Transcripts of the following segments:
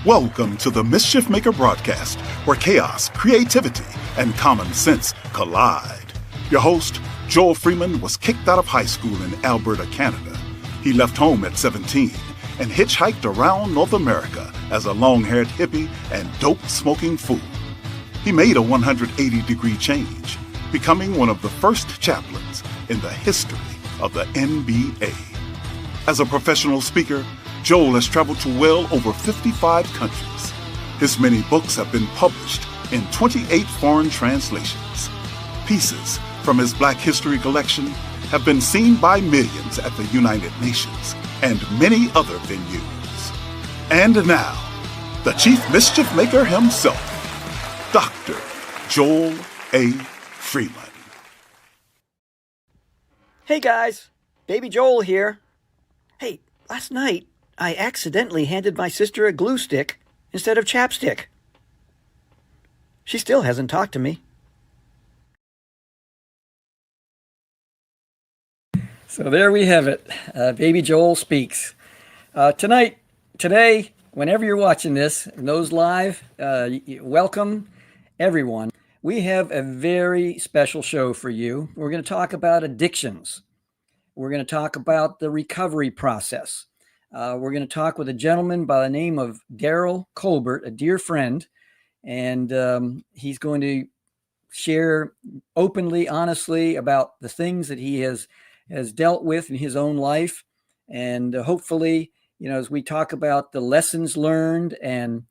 Welcome to the Mischief Maker broadcast, where chaos, creativity, and common sense collide. Your host, Joel Freeman, was kicked out of high school in Alberta, Canada. He left home at 17 and hitchhiked around North America as a long-haired hippie and dope-smoking fool. He made a 180-degree change, becoming one of the first chaplains in the history of the NBA. As a professional speaker, Joel has traveled to well over 55 countries. His many books have been published in 28 foreign translations. Pieces from his Black History collection have been seen by millions at the United Nations and many other venues. And now, the Chief Mischief Maker himself, Dr. Joel A. Freeman. Hey guys, Baby Joel here. Hey, last night I accidentally handed my sister a glue stick instead of chapstick. She still hasn't talked to me. So there we have it. Baby Joel speaks. Today, whenever you're watching this, those live, welcome everyone. We have a very special show for you. We're going to talk about addictions. We're going to talk about the recovery process. We're going to talk with a gentleman by the name of Darryl Colbert, a dear friend, and he's going to share openly, honestly about the things that he has dealt with in his own life. And hopefully, as we talk about the lessons learned and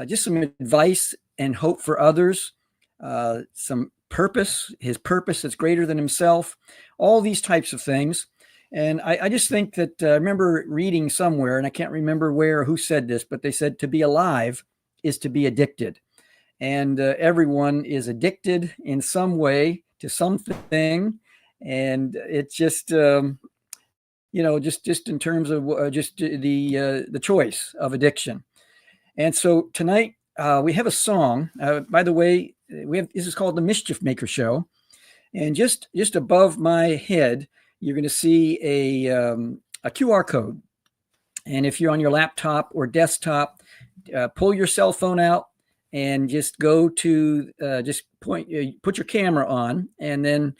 just some advice and hope for others, some purpose, his purpose that's greater than himself, all these types of things. And I just think that I remember reading somewhere, and I can't remember where or who said this, but they said to be alive is to be addicted. And everyone is addicted in some way to something. And it's just, just in terms of just the choice of addiction. And so tonight we have a song. By the way, this is called the Mischief Maker Show. And just above my head, you're going to see a QR code. And if you're on your laptop or desktop, pull your cell phone out and just go to put your camera on, and then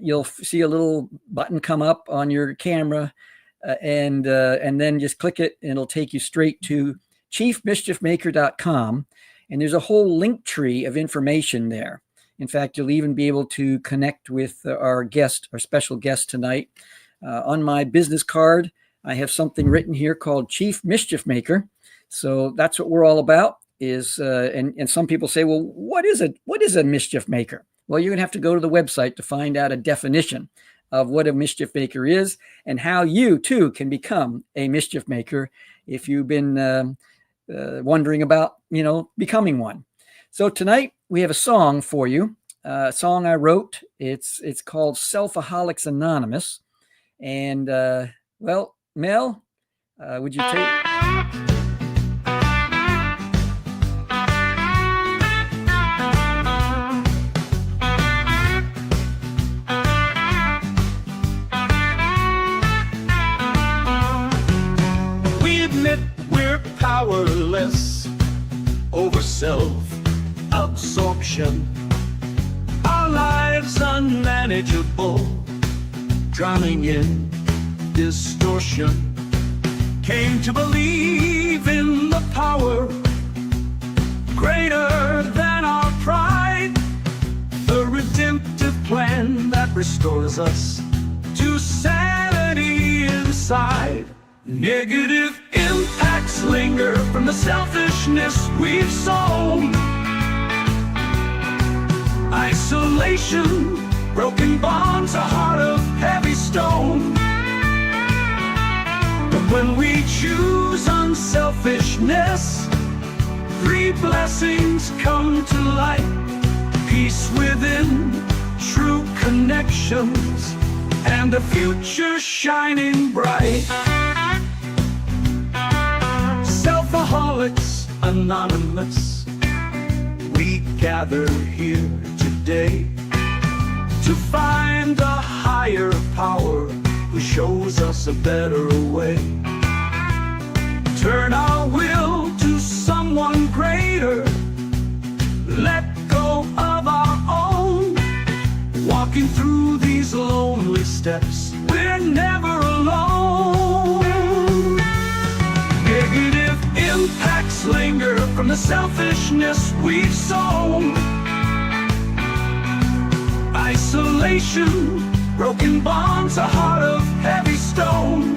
you'll see a little button come up on your camera, and then just click it, and it'll take you straight to chiefmischiefmaker.com. And there's a whole link tree of information there. In fact, you'll even be able to connect with our special guest tonight. On my business card, I have something written here called Chief Mischief Maker. So that's what we're all about. And some people say, well, what is a mischief maker? Well, you're going to have to go to the website to find out a definition of what a mischief maker is and how you too can become a mischief maker if you've been wondering about, becoming one. So tonight we have a song for you, a song I wrote. It's called Selfaholics Anonymous. And, Mel, would you take... Powerless over self-absorption, our lives unmanageable, drowning in distortion. Came to believe in the power greater than our pride, the redemptive plan that restores us to sanity inside. Negative impacts linger from the selfishness we've sown. Isolation, broken bonds, a heart of heavy stone. But when we choose unselfishness, 3 blessings come to light: peace within, true connections, and a future shining bright. Selfaholics Anonymous, we gather here today to find a higher power who shows us a better way. Turn our will to steps. We're never alone. Negative impacts linger from the selfishness we've sown. Isolation, broken bonds, a heart of heavy stone.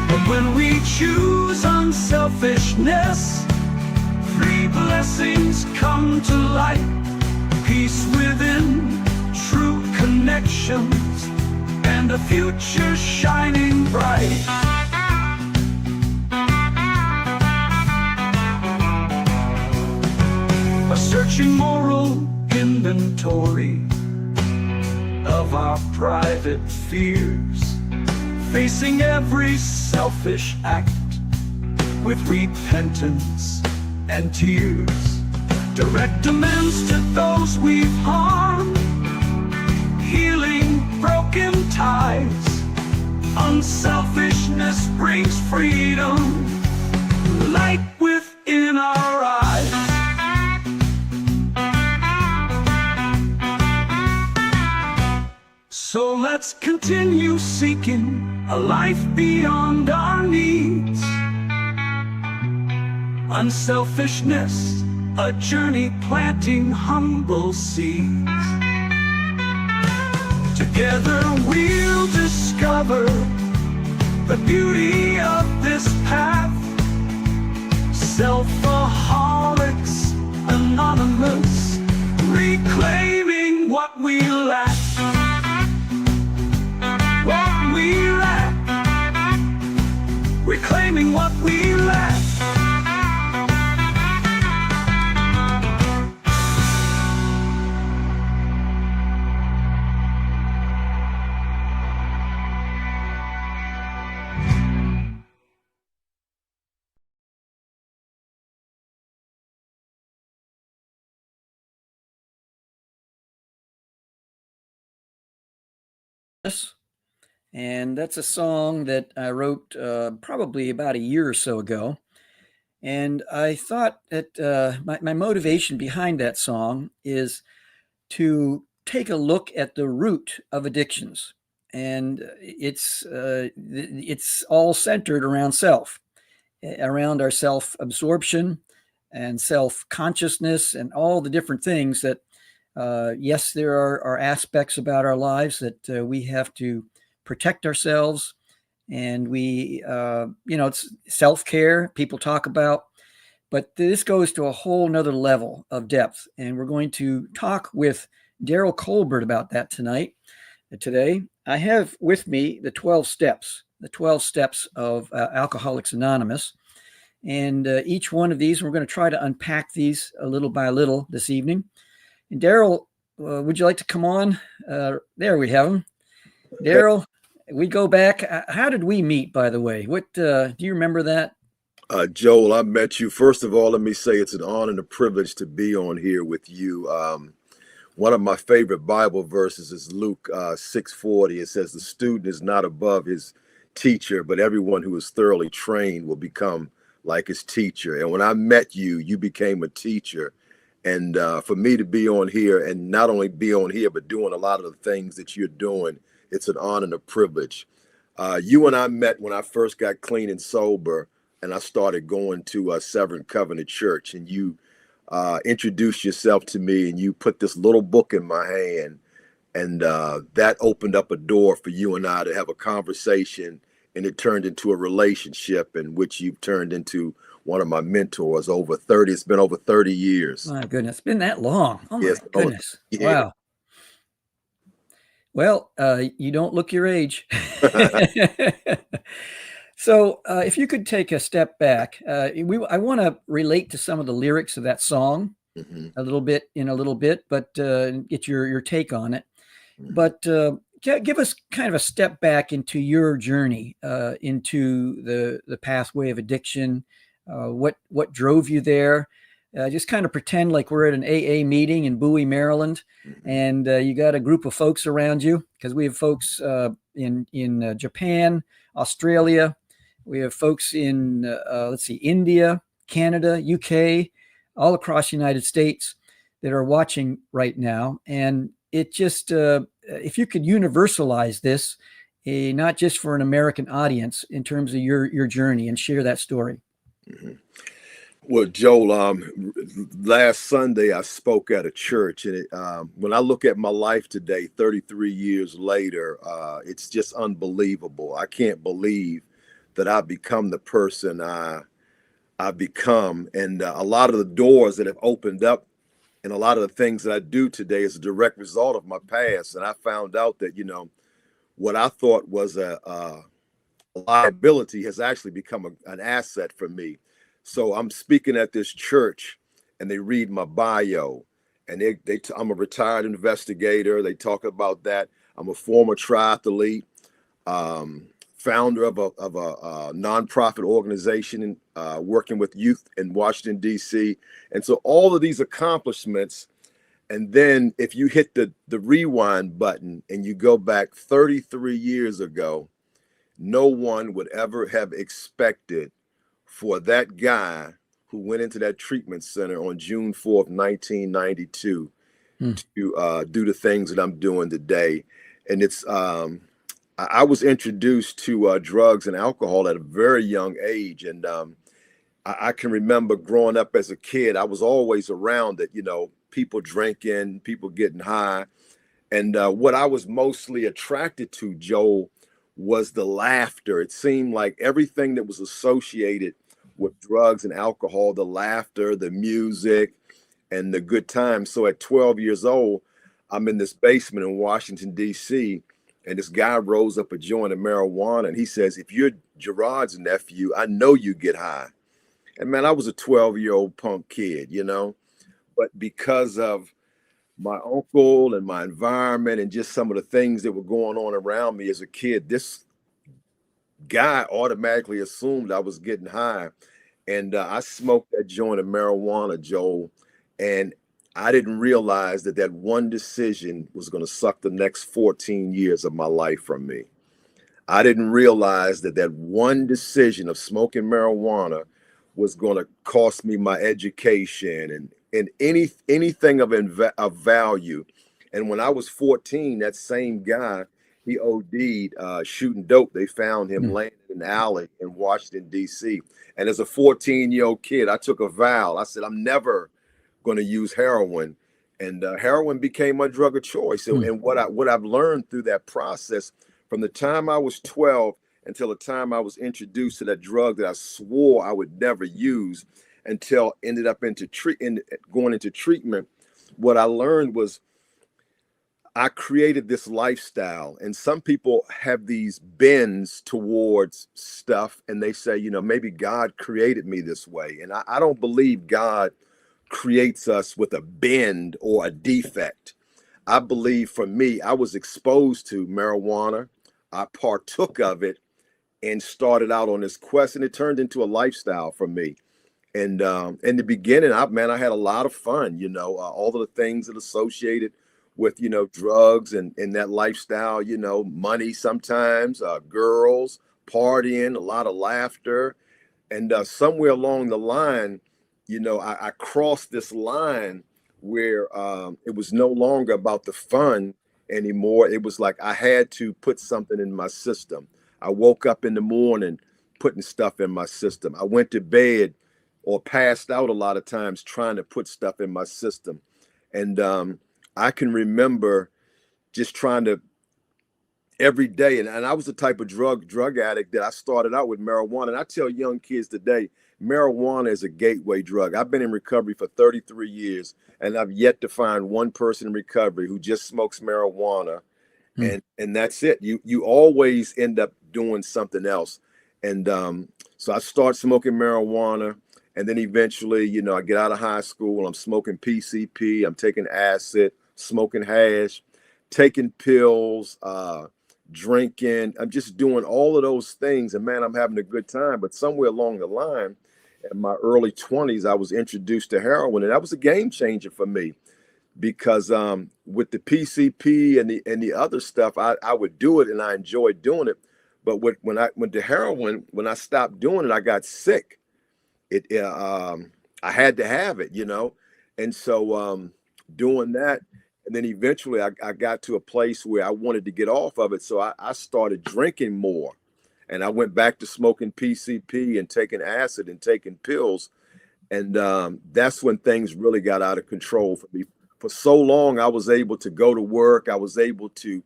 But when we choose unselfishness, three blessings come to light. Peace within, true connections, and a future shining bright. A searching moral inventory of our private fears, facing every selfish act with repentance and tears. Direct amends to those we've harmed, healing broken ties. Unselfishness brings freedom, light within our eyes. So let's continue seeking a life beyond our needs. Unselfishness, a journey planting humble seeds. Together we'll discover the beauty of this path. Selfaholics Anonymous, reclaiming what we lack. What we lack, reclaiming what we lack. And that's a song that I wrote probably about a year or so ago. And I thought that my motivation behind that song is to take a look at the root of addictions. And it's all centered around self, around our self-absorption and self-consciousness and all the different things that, yes, there are aspects about our lives that we have to protect ourselves, and we it's self-care people talk about, but this goes to a whole nother level of depth, and we're going to talk with Darryl Colbert about that today. I have with me the 12 steps of Alcoholics Anonymous, and each one of these, we're going to try to unpack these a little by little this evening. And Darryl, would you like to come on? There we have him. Darryl, we go back. How did we meet, by the way? What do you remember that? Joel, I met you. First of all, let me say it's an honor and a privilege to be on here with you. One of my favorite Bible verses is Luke 6:40. It says, "The student is not above his teacher, but everyone who is thoroughly trained will become like his teacher." And when I met you, you became a teacher. And for me to be on here, and not only be on here, but doing a lot of the things that you're doing, it's an honor and a privilege. You and I met when I first got clean and sober, and I started going to Severn Covenant Church, and you introduced yourself to me, and you put this little book in my hand, and that opened up a door for you and I to have a conversation, and it turned into a relationship in which you've turned into one of my mentors. It's been over 30 years. My goodness, it's been that long. Oh my goodness. Yeah. Wow. Well, you don't look your age. So if you could take a step back, I want to relate to some of the lyrics of that song a little bit, but get your take on it. But give us kind of a step back into your journey into the pathway of addiction. What drove you there? Just kind of pretend like we're at an AA meeting in Bowie, Maryland, and you got a group of folks around you, because we have folks in Japan, Australia. We have folks in, India, Canada, UK, all across the United States that are watching right now. And it just, if you could universalize this, not just for an American audience, in terms of your journey, and share that story. Mm-hmm. Well, Joel, last Sunday I spoke at a church, and when I look at my life today, 33 years later, it's just unbelievable. I can't believe that I've become the person I've become, and a lot of the doors that have opened up, and a lot of the things that I do today is a direct result of my past. And I found out that what I thought was a liability has actually become an asset for me. So I'm speaking at this church, and they read my bio, and I'm a retired investigator. They talk about that. I'm a former triathlete, founder of a nonprofit organization, working with youth in Washington, D.C. And so all of these accomplishments, and then if you hit the rewind button and you go back 33 years ago, no one would ever have expected for that guy who went into that treatment center on June 4th, 1992, to do the things that I'm doing today. And it's I was introduced to drugs and alcohol at a very young age. And I can remember growing up as a kid, I was always around it, people drinking, people getting high. And what I was mostly attracted to, Joel, was the laughter. It seemed like everything that was associated with drugs and alcohol, the laughter, the music, and the good times. So at 12 years old, I'm in this basement in Washington, D.C., and this guy rolls up a joint of marijuana, and he says, "If you're Gerard's nephew, I know you get high." And man, I was a 12-year-old punk kid, but because of my uncle and my environment and just some of the things that were going on around me as a kid, this guy automatically assumed I was getting high. And I smoked that joint of marijuana, Joel, and I didn't realize that one decision was going to suck the next 14 years of my life from me. I didn't realize that one decision of smoking marijuana was going to cost me my education and anything of value. And when I was 14, that same guy, he OD'd shooting dope. They found him laying in an alley in Washington, D.C. And as a 14-year-old kid, I took a vow. I said, I'm never going to use heroin. And heroin became my drug of choice. And what I've learned through that process, from the time I was 12 until the time I was introduced to that drug that I swore I would never use, until ended up going into treatment, what I learned was I created this lifestyle. And some people have these bends towards stuff, and they say, maybe God created me this way. And I don't believe God creates us with a bend or a defect. I believe, for me, I was exposed to marijuana. I partook of it and started out on this quest, and it turned into a lifestyle for me. And in the beginning, I had a lot of fun, all of the things that associated with, drugs and that lifestyle, money sometimes, girls, partying, a lot of laughter. And somewhere along the line, I crossed this line where it was no longer about the fun anymore. It was like I had to put something in my system. I woke up in the morning putting stuff in my system. I went to bed or passed out a lot of times trying to put stuff in my system. And I can remember just trying to every day. And I was the type of drug addict that I started out with marijuana. And I tell young kids today, marijuana is a gateway drug. I've been in recovery for 33 years, and I've yet to find one person in recovery who just smokes marijuana. And that's it. You always end up doing something else. And so I start smoking marijuana. And then eventually, I get out of high school, I'm smoking PCP, I'm taking acid, smoking hash, taking pills, drinking. I'm just doing all of those things. And man, I'm having a good time. But somewhere along the line, in my early 20s, I was introduced to heroin. And that was a game changer for me, because with the PCP and the other stuff, I would do it and I enjoyed doing it. But when I went to heroin, when I stopped doing it, I got sick. I had to have it, and so doing that, And then eventually I got to a place where I wanted to get off of it. So I started drinking more. And I went back to smoking PCP and taking acid and taking pills. And that's when things really got out of control for me. For so long, I was able to go to work. I was able to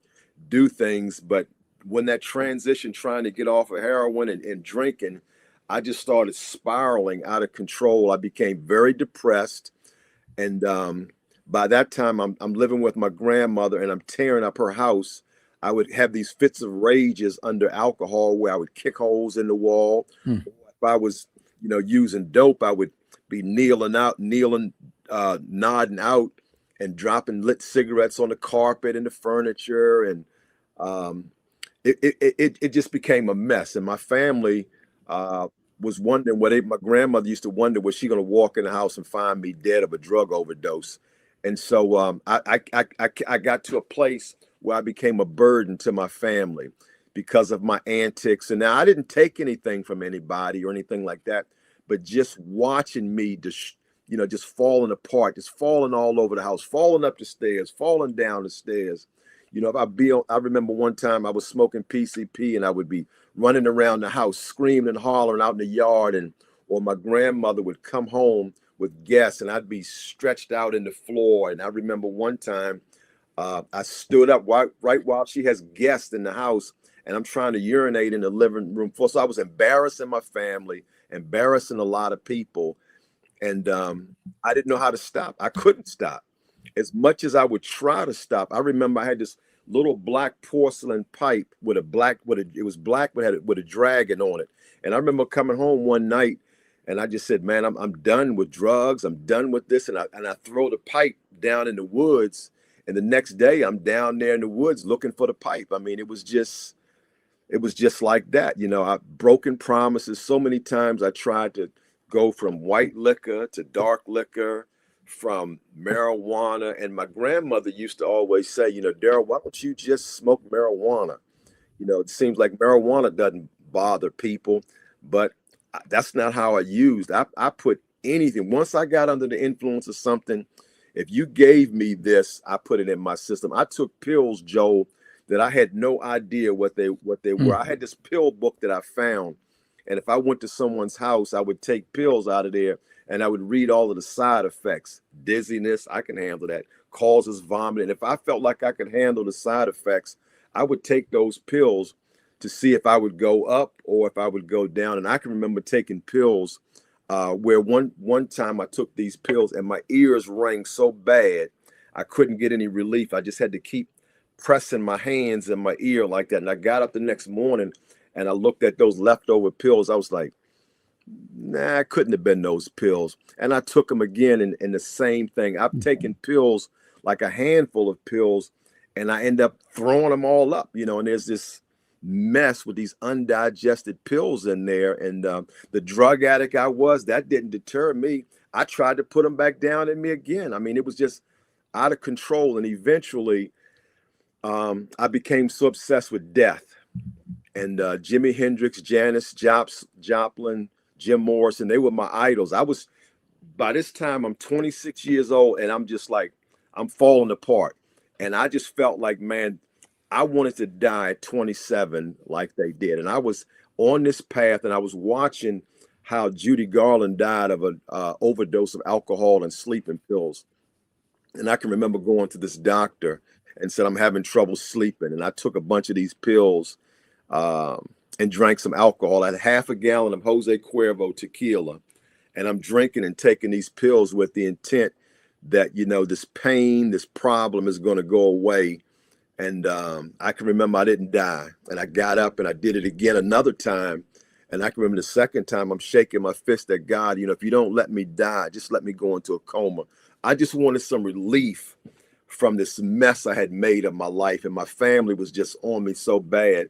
do things. But when that transition, trying to get off of heroin and drinking, I just started spiraling out of control. I became very depressed. And by that time, I'm living with my grandmother and I'm tearing up her house. I would have these fits of rages under alcohol where I would kick holes in the wall. If I was, using dope, I would be nodding out and dropping lit cigarettes on the carpet and the furniture. And it just became a mess. And my family was wondering my grandmother used to wonder, was she going to walk in the house and find me dead of a drug overdose? And so I got to a place where I became a burden to my family because of my antics. And now I didn't take anything from anybody or anything like that, but just watching me just falling apart, just falling all over the house, falling up the stairs, falling down the stairs. I remember one time I was smoking PCP and I would be running around the house, screaming and hollering out in the yard, or my grandmother would come home with guests and I'd be stretched out in the floor. And I remember one time I stood up right while she has guests in the house and I'm trying to urinate in the living room floor. So I was embarrassing my family, embarrassing a lot of people. And I didn't know how to stop. I couldn't stop. As much as I would try to stop, I remember I had this little black porcelain pipe with it was black, but had with a dragon on it. And I remember coming home one night and I just said, man, I'm done with drugs. I'm done with this. And I throw the pipe down in the woods. And the next day I'm down there in the woods looking for the pipe. I mean, it was just like that. I've broken promises so many times. I tried to go from white liquor to dark liquor, from marijuana. And my grandmother used to always say, Darryl, why don't you just smoke marijuana? It seems like marijuana doesn't bother people, but that's not how I used. I put anything. Once I got under the influence of something, if you gave me this, I put it in my system. I took pills, Joel, that I had no idea what they were. I had this pill book that I found. And if I went to someone's house, I would take pills out of there and I would read all of the side effects. Dizziness, I can handle that. Causes vomiting. If I felt like I could handle the side effects, I would take those pills to see if I would go up or if I would go down. And I can remember taking pills where one time I took these pills and my ears rang so bad, I couldn't get any relief. I just had to keep pressing my hands in my ear like that. And I got up the next morning and I looked at those leftover pills. I was like, nah, it couldn't have been those pills. And I took them again and the same thing. I've taken pills, like a handful of pills, and I end up throwing them all up, and there's this mess with these undigested pills in there. And the drug addict I was, that didn't deter me. I tried to put them back down in me again. I mean, it was just out of control. And eventually I became so obsessed with death. And Jimi Hendrix, Janis Joplin, Jim Morrison, they were my idols. By this time, I'm 26 years old and I'm just like, I'm falling apart. And I just felt like, man, I wanted to die at 27 like they did. And I was on this path and I was watching how Judy Garland died of an overdose of alcohol and sleeping pills. And I can remember going to this doctor and said, I'm having trouble sleeping. And I took a bunch of these pills and drank some alcohol. I had half a gallon of Jose Cuervo tequila. And I'm drinking and taking these pills with the intent that, this pain, this problem is going to go away. And I can remember I didn't die. And I got up and I did it again another time. And I can remember the second time I'm shaking my fist at God, if you don't let me die, just let me go into a coma. I just wanted some relief from this mess I had made of my life. And my family was just on me so bad.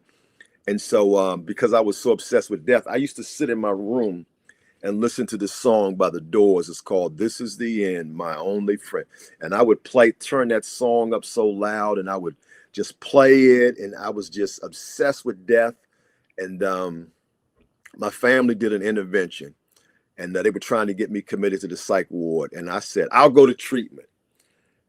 And so because I was so obsessed with death, I used to sit in my room and listen to this song by The Doors. It's called This Is the End, My Only Friend. And I would turn that song up so loud and I would just play it. And I was just obsessed with death. And my family did an intervention and they were trying to get me committed to the psych ward. And I said, I'll go to treatment.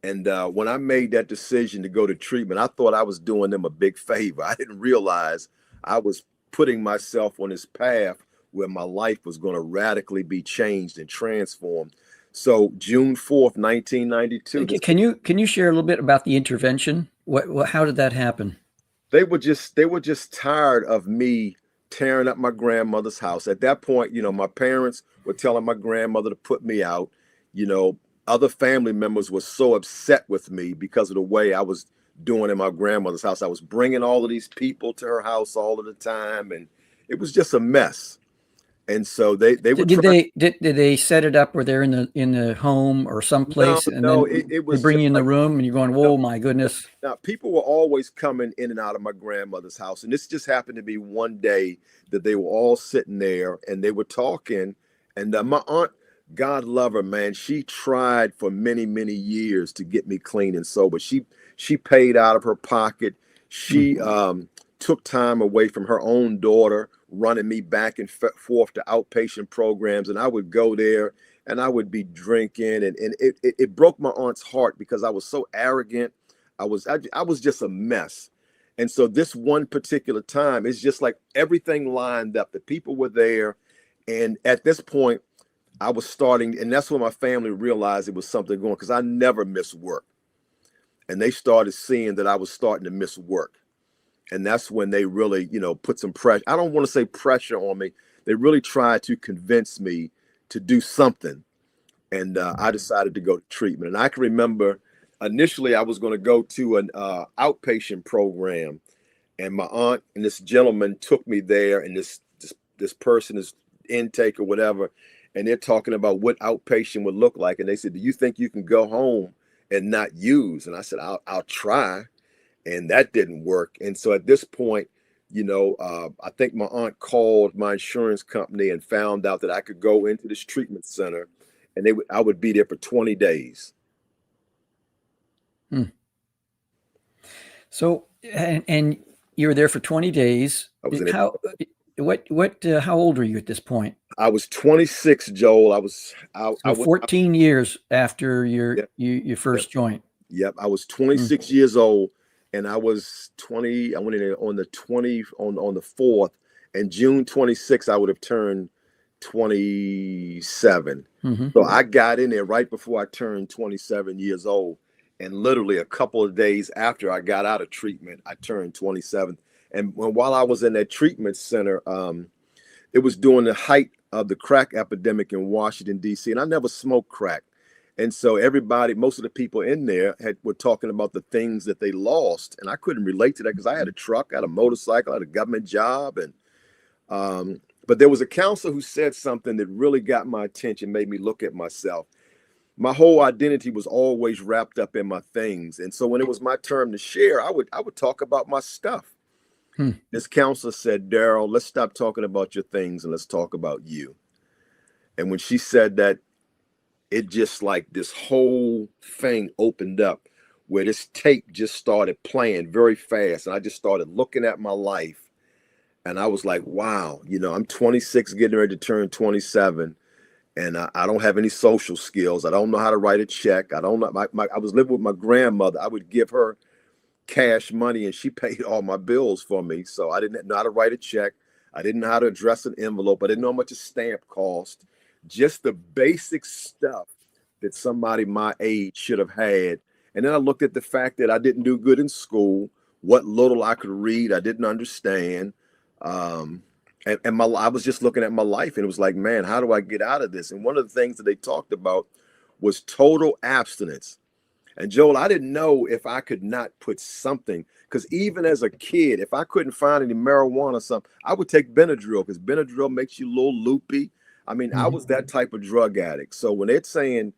And when I made that decision to go to treatment, I thought I was doing them a big favor. I didn't realize I was putting myself on this path where my life was going to radically be changed and transformed. So June 4th, 1992. Can you share a little bit about the intervention? How did that happen? They were just tired of me tearing up my grandmother's house. At that point, my parents were telling my grandmother to put me out. Other family members were so upset with me because of the way I was doing in my grandmother's house. I was bringing all of these people to her house all of the time, and it was just a mess. And so they were. Did they set it up where they're in the home or someplace, and then it was they bring you in the like, room, and you're going, "Whoa, my goodness!" Now people were always coming in and out of my grandmother's house, and this just happened to be one day that they were all sitting there and they were talking, and my aunt, God love her, man, she tried for many, many years to get me clean and sober. She paid out of her pocket. She took time away from her own daughter, running me back and forth to outpatient programs. And I would go there and I would be drinking. And it broke my aunt's heart because I was so arrogant. I was just a mess. And so this one particular time, it's just like everything lined up. The people were there. And at this point, I was starting, and that's when my family realized it was something going, because I never miss work. And they started seeing that I was starting to miss work. And that's when they really, put some pressure. I don't want to say pressure on me. They really tried to convince me to do something. And I decided to go to treatment. And I can remember initially I was going to go to an outpatient program. And my aunt and this gentleman took me there. And this person is intake or whatever. And they're talking about what outpatient would look like. And they said, do you think you can go home and not use? And I said, I'll try. And that didn't work. And so at this point, I think my aunt called my insurance company and found out that I could go into this treatment center, and I would be there for 20 days. So, and you were there for 20 days. I was how old were you at this point? I was 26, Joel. I was 14 years after your first joint. Yep. I was 26 years old. And I was 20. I went in there on the 4th, and June 26th, I would have turned 27. So I got in there right before I turned 27 years old. And literally a couple of days after I got out of treatment, I turned 27. And while I was in that treatment center, it was during the height of the crack epidemic in Washington, D.C. And I never smoked crack. And so most of the people in there were talking about the things that they lost. And I couldn't relate to that because I had a truck, I had a motorcycle, I had a government job. And but there was a counselor who said something that really got my attention, made me look at myself. My whole identity was always wrapped up in my things. And so when it was my turn to share, I would talk about my stuff. This counselor said, Darryl, let's stop talking about your things and let's talk about you. And when she said that, it just like this whole thing opened up where this tape just started playing very fast. And I just started looking at my life. And I was like, wow, I'm 26, getting ready to turn 27. And I don't have any social skills. I don't know how to write a check. I don't know. I was living with my grandmother. I would give her cash money and she paid all my bills for me. So I didn't know how to write a check. I didn't know how to address an envelope. I didn't know how much a stamp cost. Just the basic stuff that somebody my age should have had. And then I looked at the fact that I didn't do good in school. What little I could read, I didn't understand. I was just looking at my life and it was like, man, how do I get out of this? And one of the things that they talked about was total abstinence. And Joel, I didn't know if I could not put something, because even as a kid, if I couldn't find any marijuana or something, I would take Benadryl, because Benadryl makes you a little loopy. I mean, I was that type of drug addict. So when they're saying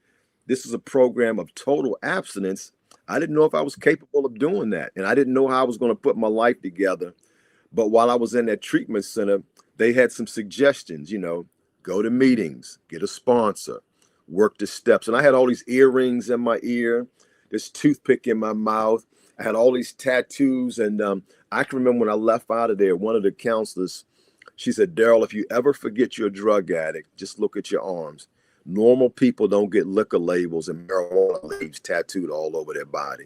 this is a program of total abstinence, I didn't know if I was capable of doing that. And I didn't know how I was going to put my life together. But while I was in that treatment center, they had some suggestions, go to meetings, get a sponsor, work the steps. And I had all these earrings in my ear, this toothpick in my mouth. I had all these tattoos. And I can remember when I left out of there, one of the counselors, she said, Darryl, if you ever forget you're a drug addict, just look at your arms. Normal people don't get liquor labels and marijuana labels tattooed all over their body.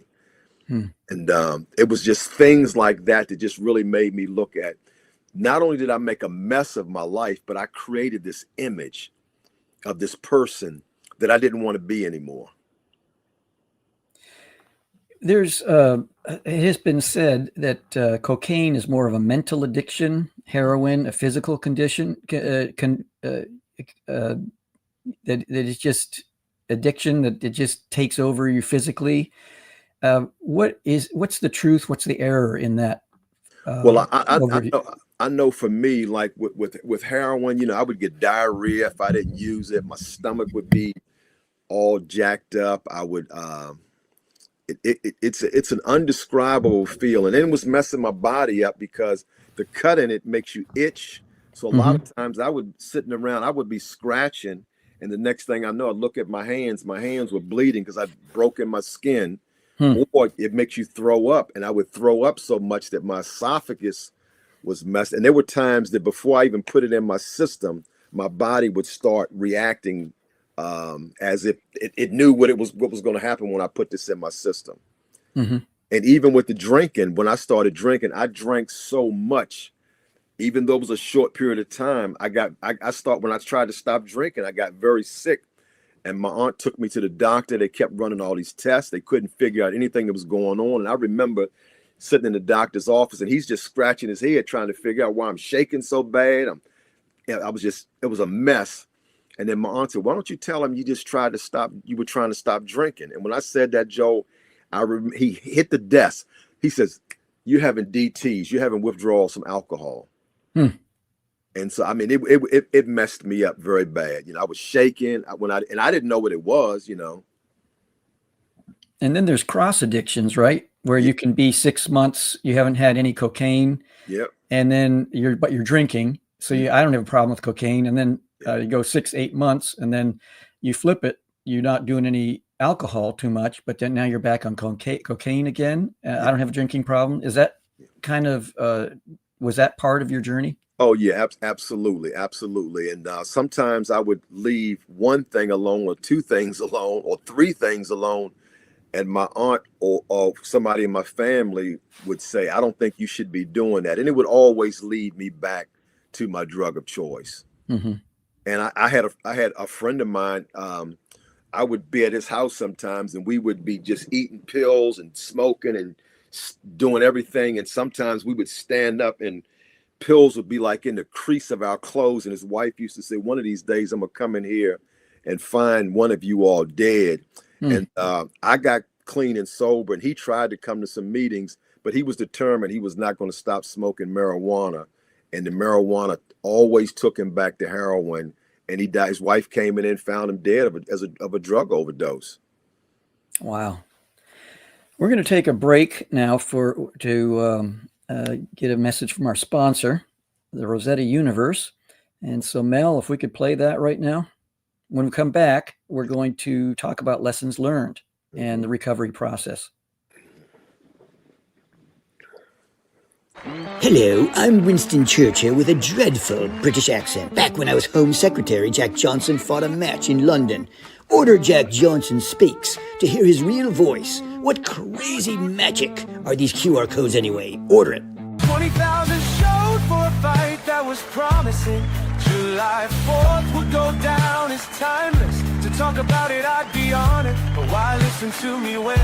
And it was just things like that that just really made me look at, not only did I make a mess of my life, but I created this image of this person that I didn't want to be anymore. There's it has been said that cocaine is more of a mental addiction, heroin a physical condition, that is just addiction, that it just takes over you physically. What's the truth? What's the error in that? Well, I know for me, like with heroin, I would get diarrhea if I didn't use it. My stomach would be all jacked up. I would, it's an undescribable feeling. And it was messing my body up because the cut in it makes you itch. So a lot of times I would sitting around, I would be scratching. And the next thing I know, I look at my hands were bleeding because I'd broken my skin. Or it makes you throw up. And I would throw up so much that my esophagus was messed. And there were times that before I even put it in my system, my body would start reacting as if it knew what was going to happen when I put this in my system. And even with the drinking, when I started drinking, I drank so much, even though it was a short period of time. When I tried to stop drinking, I got very sick. And my aunt took me to the doctor. They kept running all these tests. They couldn't figure out anything that was going on. And I remember sitting in the doctor's office and he's just scratching his head trying to figure out why I'm shaking so bad. It was a mess. And then my aunt said, why don't you tell him you were trying to stop drinking? And when I said that, Joe, he hit the desk. He says, you're having DTs, you're having withdrawals from alcohol. And so, I mean, it messed me up very bad. I was shaking and I didn't know what it was, And then there's cross addictions, right? Where you can be 6 months, you haven't had any cocaine. Yep. And then you're drinking. So I don't have a problem with cocaine. And then you go 6-8 months and then you flip it. You're not doing any alcohol too much, but then now you're back on cocaine again. I don't have a drinking problem. Is that kind of, was that part of your journey? Oh, yeah, absolutely. Absolutely. And sometimes I would leave one thing alone or two things alone or three things alone. And my aunt or somebody in my family would say, I don't think you should be doing that. And it would always lead me back to my drug of choice. And I had a friend of mine. I would be at his house sometimes and we would be just eating pills and smoking and doing everything. And sometimes we would stand up and pills would be like in the crease of our clothes. And his wife used to say, one of these days I'm gonna come in here and find one of you all dead. And I got clean and sober, and he tried to come to some meetings, but he was determined he was not going to stop smoking marijuana. And the marijuana always took him back to heroin, and he died. His wife came in and found him dead of a drug overdose. Wow. We're going to take a break now to get a message from our sponsor, the Rosetta Universe. And so, Mel, if we could play that right now. When we come back, we're going to talk about lessons learned and the recovery process. Hello, I'm Winston Churchill with a dreadful British accent. Back when I was Home Secretary, Jack Johnson fought a match in London. Order Jack Johnson Speaks to hear his real voice. What crazy magic are these QR codes anyway? Order it. 20,000 showed for a fight that was promising. July 4th would go down as timeless. To talk about it, I'd be honored. But why listen to me when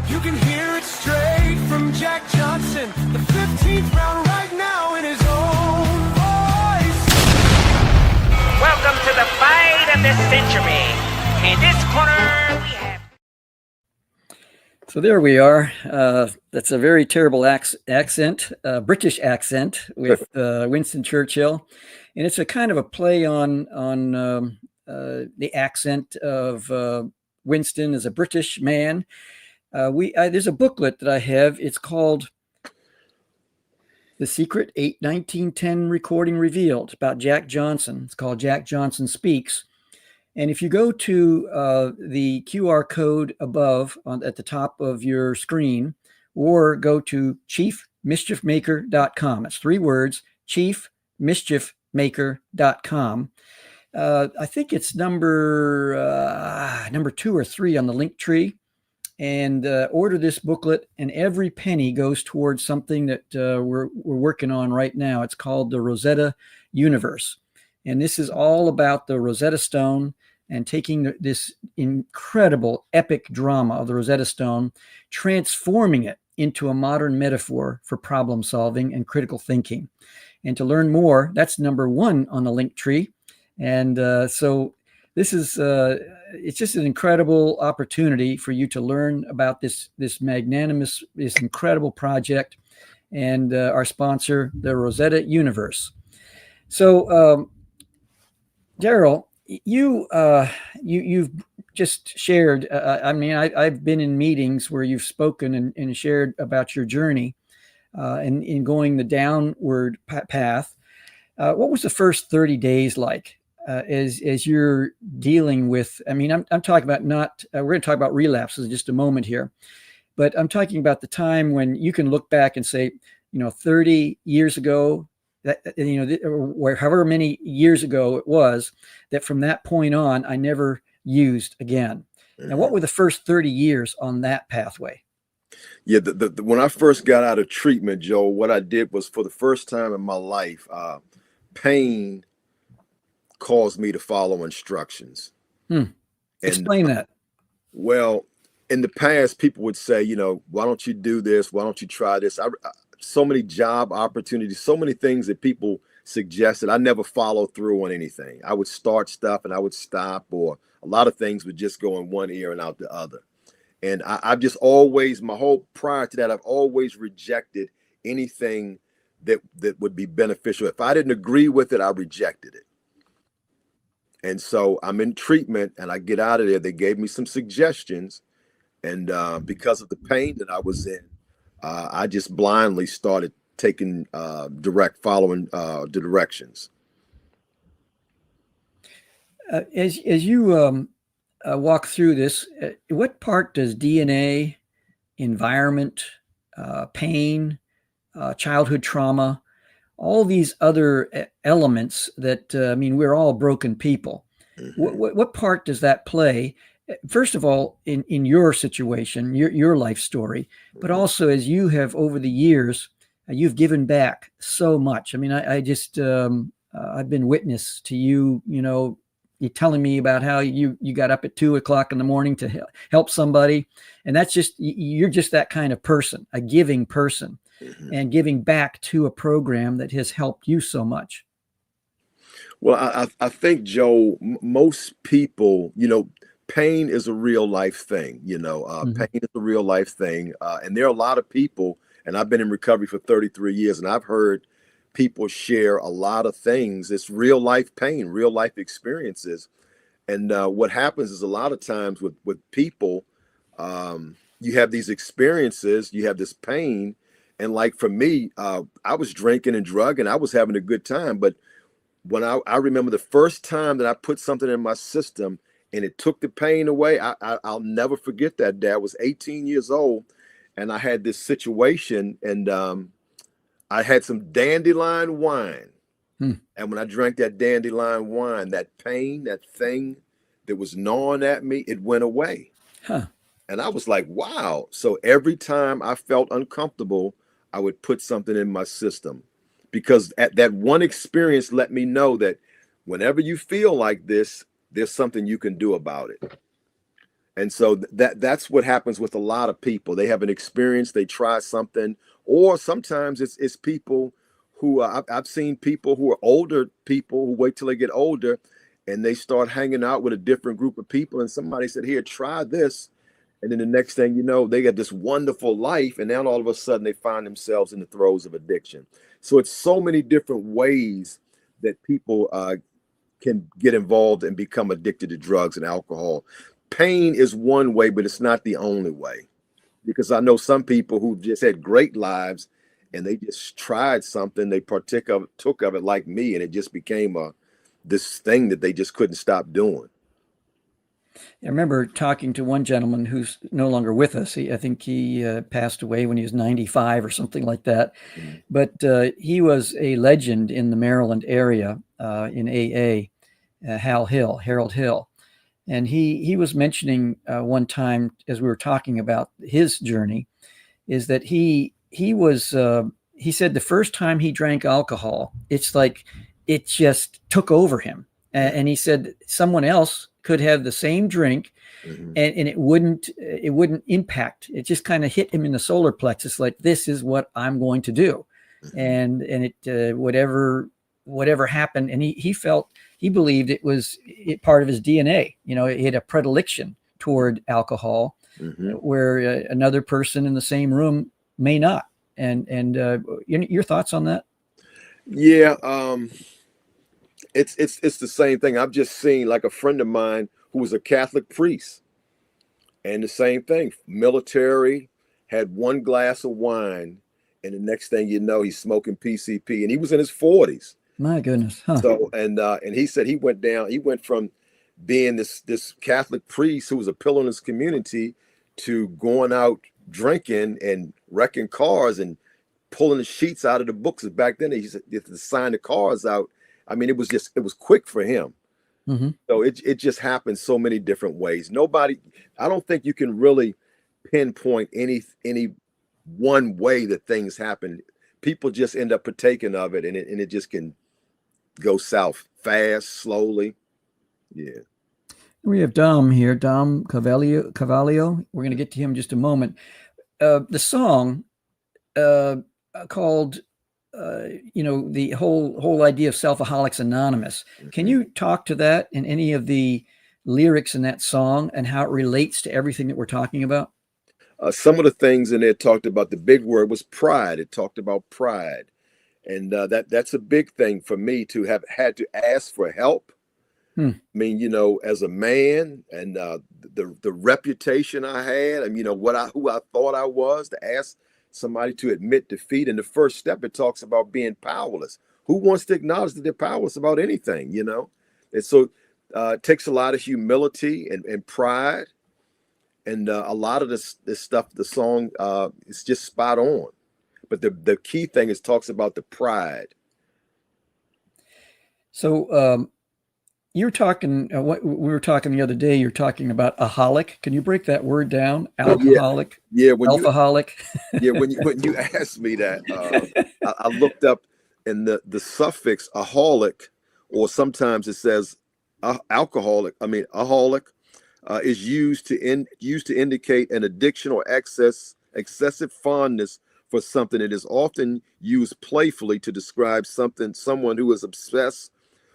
you can hear it straight from Jack Johnson? The 15th round right now in his own voice. Welcome to the fight of the century. In this corner, we have... So there we are. That's a very terrible accent, British accent with Winston Churchill. And it's a kind of a play on the accent of Winston as a British man. There's a booklet that I have. It's called The Secret 1910 Recording Revealed about Jack Johnson. It's called Jack Johnson Speaks. And if you go to the QR code above at the top of your screen, or go to chiefmischiefmaker.com. It's 3 words, chiefmischiefmaker.com. I think it's number 2 or 3 on the link tree. And order this booklet, and every penny goes towards something that we're working on right now. It's called the Rosetta Universe, and this is all about the Rosetta Stone and taking this incredible epic drama of the Rosetta Stone, transforming it into a modern metaphor for problem solving and critical thinking. And to learn more, that's number 1 on the link tree. And so this is it's just an incredible opportunity for you to learn about this magnanimous, this incredible project, and our sponsor, the Rosetta Universe. So, Darryl, you've just shared. I've been in meetings where you've spoken and shared about your journey in going the downward path. What was the first 30 days like? As you're dealing with, I'm talking about we're going to talk about relapses in just a moment here, but I'm talking about the time when you can look back and say, 30 years ago, or however many years ago it was, that from that point on, I never used again. Now, what were the first 30 years on that pathway? Yeah, when I first got out of treatment, Joe, what I did was, for the first time in my life, pain caused me to follow instructions. Explain that. Well, in the past, people would say, why don't you do this? Why don't you try this? So many job opportunities, so many things that people suggested. I never followed through on anything. I would start stuff and I would stop, or a lot of things would just go in one ear and out the other. And I've just always, prior to that, I've always rejected anything that would be beneficial. If I didn't agree with it, I rejected it. And so I'm in treatment and I get out of there. They gave me some suggestions. And because of the pain that I was in, I just blindly started taking following the directions. As you walk through this, what part does DNA, environment, pain, childhood trauma, all these other elements that, we're all broken people. What part does that play? First of all, in your situation, your life story, but also as you have over the years, you've given back so much. I just, I've been witness to you, you're telling me about how you got up at 2:00 in the morning to help somebody. And that's just, you're just that kind of person, a giving person. And giving back to a program that has helped you so much. Well, I think, Joe, most people, pain is a real life thing. Pain is a real life thing. And there are a lot of people, and I've been in recovery for 33 years, and I've heard people share a lot of things. It's real life pain, real life experiences. And what happens is, a lot of times with people, you have these experiences, you have this pain. And like for me, I was drinking and drugging. I was having a good time. But when I remember the first time that I put something in my system and it took the pain away, I'll never forget that day. I was 18 years old and I had this situation, and I had some dandelion wine. And when I drank that dandelion wine, that pain, that thing that was gnawing at me, it went away. And I was like, wow. So every time I felt uncomfortable, I would put something in my system, because at that one experience let me know that whenever you feel like this, there's something you can do about it. And so that's what happens with a lot of people. They have an experience, they try something, or sometimes it's people who I've seen people who are older people who wait till they get older and they start hanging out with a different group of people, and somebody said, here, try this. And then the next thing you know, they got this wonderful life. And then all of a sudden they find themselves in the throes of addiction. So it's so many different ways that people can get involved and become addicted to drugs and alcohol. Pain is one way, but it's not the only way. Because I know some people who just had great lives and they just tried something, they took of it like me, and it just became this thing that they just couldn't stop doing. I remember talking to one gentleman who's no longer with us. I think he passed away when he was 95 or something like that. But he was a legend in the Maryland area in AA. Harold Hill. And he was mentioning one time, as we were talking about his journey, is that he said the first time he drank alcohol, it's like it just took over him. And he said someone else could have the same drink, and it wouldn't impact. It just kind of hit him in the solar plexus, like, this is what I'm going to do, and it whatever happened, and he believed it was part of his DNA. He had a predilection toward alcohol, where another person in the same room may not. And your thoughts on that? Yeah, it's the same thing. I've just seen, like, a friend of mine who was a Catholic priest, and the same thing. Military, had one glass of wine, and the next thing you know, he's smoking PCP, and he was in his 40s. My goodness. Huh. So and he said he went from being this Catholic priest who was a pillar in his community to going out drinking and wrecking cars and pulling the sheets out of the books. Back then, he said to sign the cars out. I mean, it was quick for him. So it just happened so many different ways. I don't think you can really pinpoint any one way that things happen. People just end up partaking of it, and it just can go south fast, slowly. Yeah. We have Dom here, Dom Cavalio. We're going to get to him in just a moment. The song called, the whole idea of Selfaholics Anonymous. Can you talk to that and any of the lyrics in that song and how it relates to everything that we're talking about? Some of the things in there talked about, the big word was pride. It talked about pride. And that's a big thing for me, to have had to ask for help. I mean, as a man, and the reputation I had, and who I thought I was, to ask somebody to admit defeat. And the first step, it talks about being powerless. Who wants to acknowledge that they're powerless about anything, And so it takes a lot of humility and pride. And a lot of this stuff, the song is just spot on. But the key thing is talks about the pride. So you're talking, what we were talking the other day, you're talking about aholic. Can you break that word down? Alcoholic? Yeah. Alcoholic? When you asked me that, I looked up, and the suffix aholic, or sometimes it says alcoholic. I mean, aholic is used to indicate an addiction or excessive fondness for something. It is often used playfully to describe someone who is obsessed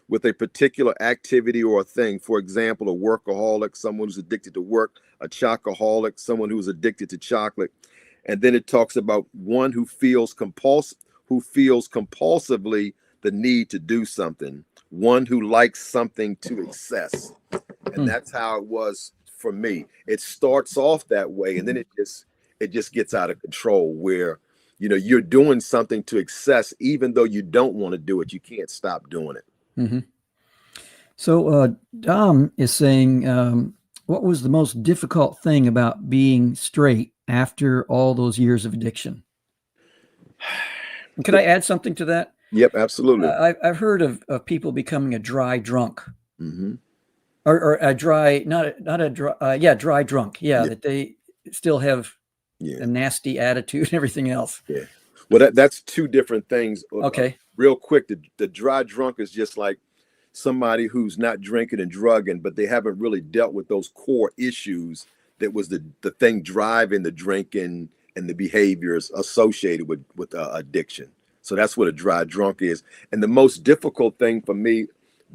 with a particular activity or a thing. For example, a workaholic, someone who's addicted to work; a chocoholic, someone who's addicted to chocolate. And then it talks about one who feels compulsively the need to do something, one who likes something to excess. And that's how it was for me. It starts off that way, and then it just gets out of control, where you're doing something to excess, even though you don't want to do it. You can't stop doing it. So Dom is saying, what was the most difficult thing about being straight after all those years of addiction? Could I add something to that? Yep, absolutely. I've heard of people becoming a dry drunk, or a dry, dry drunk. Yeah, that they still have a nasty attitude and everything else. Yeah. Well, that's two different things. Okay. Real quick, the dry drunk is just like somebody who's not drinking and drugging, but they haven't really dealt with those core issues that was the thing driving the drinking and the behaviors associated with addiction. So that's what a dry drunk is. And the most difficult thing for me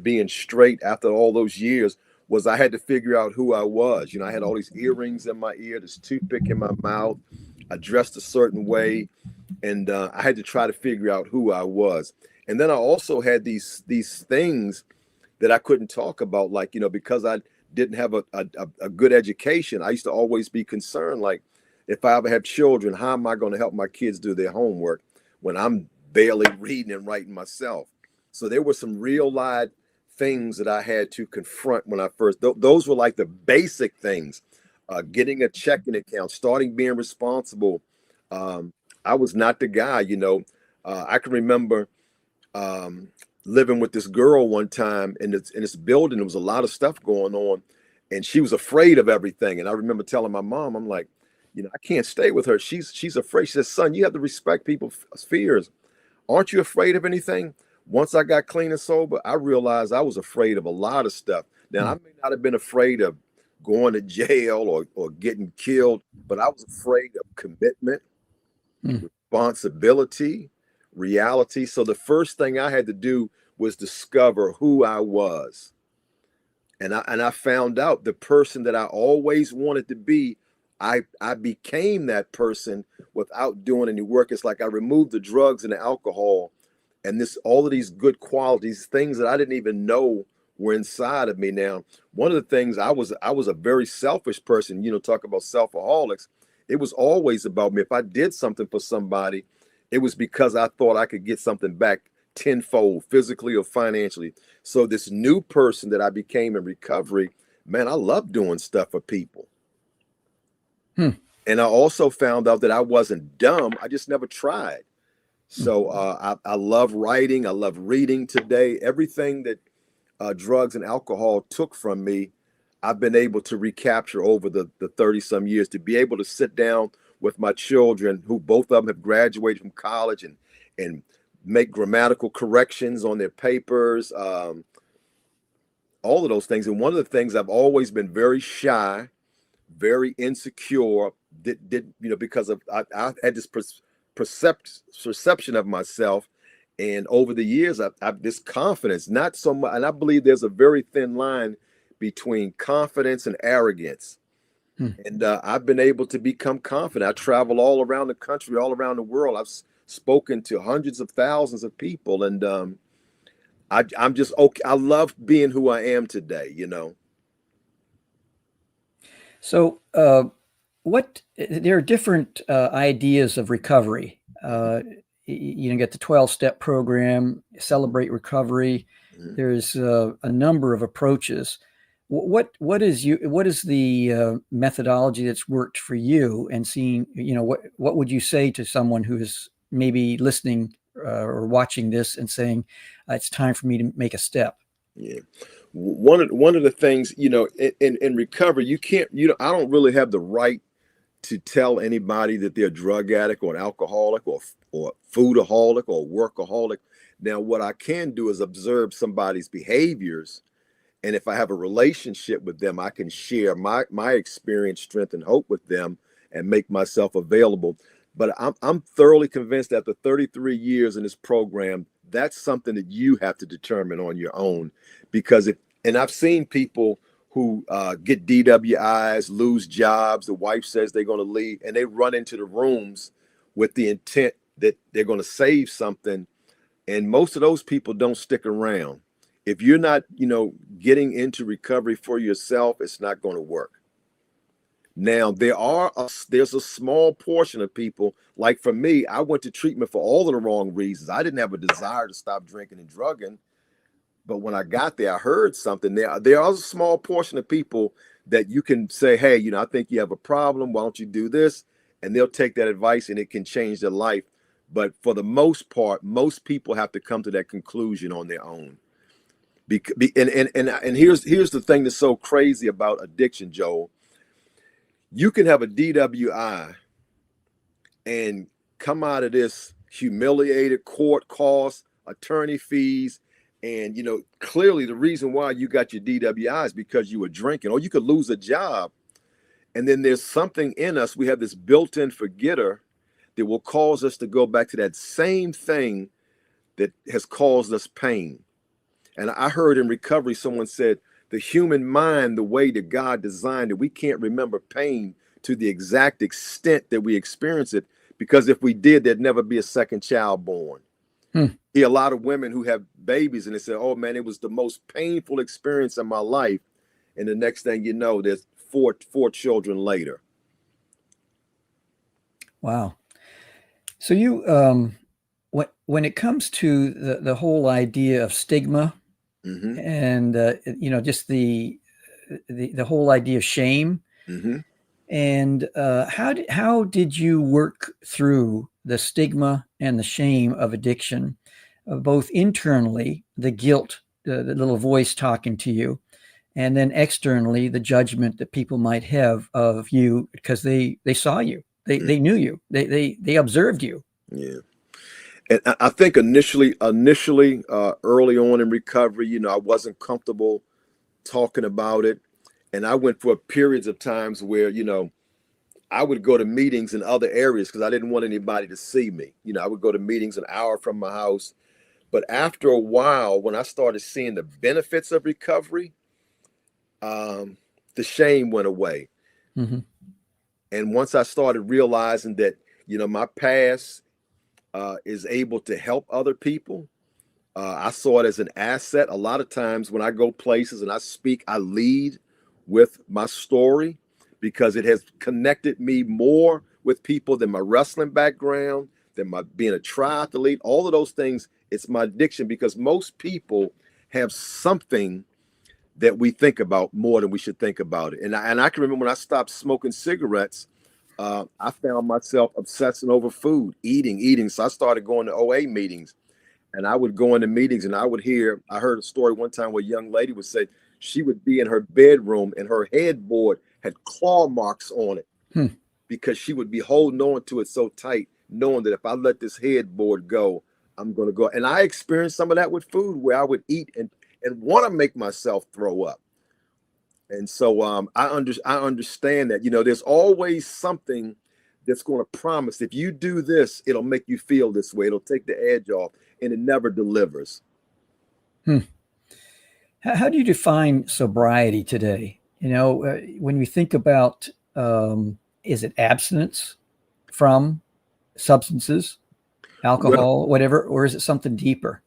being straight after all those years was I had to figure out who I was. I had all these earrings in my ear, this toothpick in my mouth. I dressed a certain way, and I had to try to figure out who I was. And then I also had these things that I couldn't talk about, like, because I didn't have a good education. I used to always be concerned, like, if I ever have children, how am I going to help my kids do their homework when I'm barely reading and writing myself? So there were some real life things that I had to confront when I first, those were like the basic things, getting a checking account, starting being responsible. I was not the guy, I can remember living with this girl one time in this building. There was a lot of stuff going on, and she was afraid of everything. And I remember telling my mom, I'm like, I can't stay with her. She's afraid. She says, son, you have to respect people's fears. Aren't you afraid of anything? Once I got clean and sober, I realized I was afraid of a lot of stuff. Now, I may not have been afraid of going to jail or getting killed, but I was afraid of commitment, responsibility, reality. So the first thing I had to do was discover who I was. And I found out the person that I always wanted to be. I became that person without doing any work. It's like I removed the drugs and the alcohol and all of these good qualities, things that I didn't even know were inside of me. Now, one of the things, I was a very selfish person, talk about selfaholics. It was always about me. If I did something for somebody, it was because I thought I could get something back tenfold, physically or financially. So this new person that I became in recovery, man, I love doing stuff for people. And I also found out that I wasn't dumb. I just never tried. So I love writing. I love reading today. Everything that drugs and alcohol took from me, I've been able to recapture over the 30-some years, to be able to sit down with my children, who both of them have graduated from college, and make grammatical corrections on their papers, all of those things. And one of the things, I've always been very shy, very insecure, because of I had this perception of myself. And over the years, I've this confidence, not so much. And I believe there's a very thin line between confidence and arrogance. And I've been able to become confident. I travel all around the country, all around the world. I've spoken to hundreds of thousands of people. And I'm just okay. I love being who I am today, So there are different ideas of recovery. You get the 12-step program, Celebrate Recovery. There's a number of approaches. What is the methodology that's worked for you, and seeing, what would you say to someone who is maybe listening or watching this and saying, it's time for me to make a step? Yeah. One of the things, in recovery, you can't, I don't really have the right to tell anybody that they're a drug addict or an alcoholic or foodaholic or workaholic. Now, what I can do is observe somebody's behaviors. And if I have a relationship with them, I can share my experience, strength, and hope with them and make myself available. But I'm thoroughly convinced, after 33 years in this program, that's something that you have to determine on your own. Because and I've seen people who get DWIs, lose jobs. The wife says they're going to leave, and they run into the rooms with the intent that they're going to save something. And most of those people don't stick around. If you're not, getting into recovery for yourself, it's not going to work. Now, there's a small portion of people, like for me, I went to treatment for all of the wrong reasons. I didn't have a desire to stop drinking and drugging. But when I got there, I heard something. There are a small portion of people that you can say, hey, I think you have a problem. Why don't you do this? And they'll take that advice, and it can change their life. But for the most part, most people have to come to that conclusion on their own. And here's the thing that's so crazy about addiction, Joel. You can have a DWI and come out of this humiliated, court costs, attorney fees. And, clearly the reason why you got your DWI is because you were drinking, or you could lose a job. And then there's something in us. We have this built-in forgetter that will cause us to go back to that same thing that has caused us pain. And I heard in recovery, someone said, the human mind, the way that God designed it, we can't remember pain to the exact extent that we experience it, because if we did, there'd never be a second child born. Hear a lot of women who have babies, and they say, oh man, it was the most painful experience of my life. And the next thing you know, there's four children later. Wow. So you, when it comes to the whole idea of stigma, and just the whole idea of shame, and how did you work through the stigma and the shame of addiction? both internally, the guilt, the little voice talking to you, and then externally, the judgment that people might have of you because they saw you, they knew you, they observed you. Yeah. And I think initially, early on in recovery, I wasn't comfortable talking about it. And I went for periods of times where, I would go to meetings in other areas because I didn't want anybody to see me. I would go to meetings an hour from my house. But after a while, when I started seeing the benefits of recovery, the shame went away. Mm-hmm. And once I started realizing that, my past is able to help other people, I saw it as an asset. A lot of times when I go places and I speak, I lead with my story because it has connected me more with people than my wrestling background, than my being a triathlete, all of those things. It's my addiction because most people have something that we think about more than we should think about it. And I can remember when I stopped smoking cigarettes, I found myself obsessing over food, eating. So I started going to OA meetings, and I would go into meetings and I heard a story one time where a young lady would say she would be in her bedroom and her headboard had claw marks on it because she would be holding on to it so tight, knowing that if I let this headboard go, I'm going to go. And I experienced some of that with food where I would eat and want to make myself throw up. And so I understand that, there's always something that's going to promise if you do this, it'll make you feel this way. It'll take the edge off, and it never delivers. How do you define sobriety today? When you think about, is it abstinence from substances, alcohol, whatever, or is it something deeper?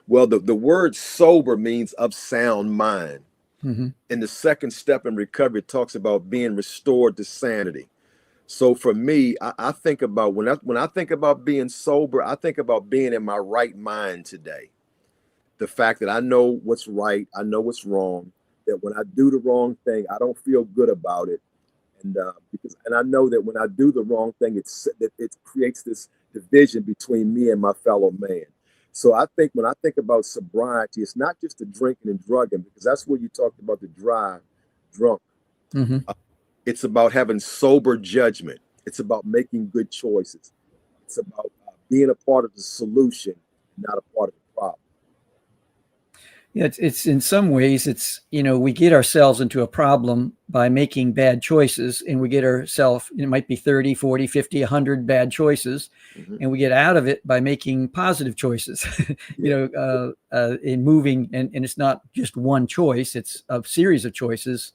Well, the word sober means of sound mind. Mm-hmm. And the second step in recovery talks about being restored to sanity. So for me, I think about when I think about being sober, I think about being in my right mind today. The fact that I know what's right, I know what's wrong, that when I do the wrong thing, I don't feel good about it. And I know that when I do the wrong thing, it creates this division between me and my fellow man. So I think when I think about sobriety, it's not just the drinking and drugging, because that's where you talked about the drunk. Mm-hmm. It's about having sober judgment. It's about making good choices. It's about being a part of the solution, not a part of the problem. Yeah, it's in some ways, we get ourselves into a problem by making bad choices, and we get ourselves, it might be 30, 40, 50, 100 bad choices. Mm-hmm. And we get out of it by making positive choices, in moving. And it's not just one choice, it's a series of choices.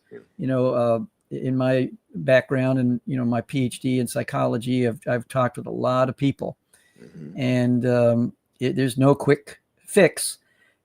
In my background and, my PhD in psychology, I've talked with a lot of people. Mm-hmm. And there's no quick fix.